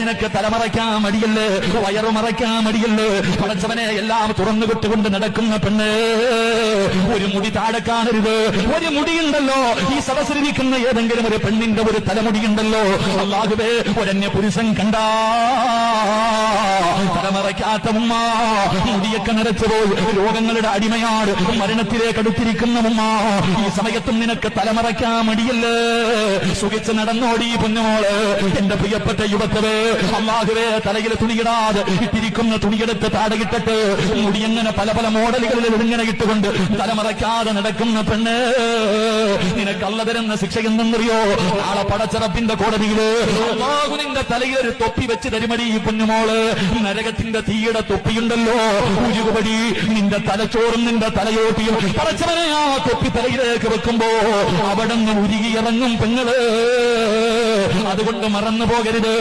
നിനക്ക് തലമറയ്ക്കാൻ മടിയല്ലേ, വയറു മറയ്ക്കാൻ മടിയല്ലേ? പടച്ചവനെ എല്ലാം തുറന്നു വിട്ടുകൊണ്ട് നടക്കുന്ന പെണ്ണ്, ഒരു മുടി താഴെ കാണരുത്. ഒരു മുടിയുണ്ടല്ലോ ഈ സദസ്സിലിരിക്കുന്ന ഏതെങ്കിലും ഒരു പെണ്ണിന്റെ ഒരു തലമുടിയുണ്ടല്ലോ, അല്ലാഹുവേ ഒരന്യ പുരുഷൻ കണ്ടാ തലമറയ്ക്കാത്ത ഉമ്മ മുടിയൊക്കെ നിറച്ചുപോയി രോഗങ്ങളുടെ അടിമയാണ്, മരണത്തിലേക്ക് അടുത്തിരിക്കുന്ന ഉമ്മ, ഈ സമയത്തും നിനക്ക് തലമറയ്ക്കാൻ മടിയല്ലേ? സുഖിച്ച് നടന്നോടി പൊന്നുമോള്. എന്റെ പ്രിയപ്പെട്ട യുവത്വേ, അല്ലാഹുവേ തലയിൽ തുണിയിടാതെ ഇട്ടിരിക്കുന്ന തുണിയെടുത്ത് താടകിട്ടിട്ട് മുടിയങ്ങനെ പല പല മോഡലുകളിൽ ഇങ്ങനെ ഇട്ടുകൊണ്ട് തലമറയ്ക്കാതെ നടക്കുന്ന പെണ്ണ്, നിനക്ക് അള്ള തരുന്ന ശിക്ഷ എന്തെന്നറിയോ? നാളെ പടച്ചറപ്പിന്റെ കോടതിയില് അല്ലാഹു നിന്റെ തലയിൽ ഒരു തൊപ്പി വെച്ച് തരുമടി ഈ പൊന്നുമോള്. നരകത്തിന്റെ തീയുടെ തൊപ്പിയുണ്ടല്ലോ, ഉരുകുപടി നിന്റെ തലച്ചോറും നിന്റെ തലയോട്ടിയും പടച്ചവനെ ആ തൊപ്പി തലയിലേക്ക് വെക്കുമ്പോ അവിടെ നിന്ന് ഉരുകിയിറങ്ങും പെങ്ങള്. അതുകൊണ്ട് മറന്നു പോകരുത്.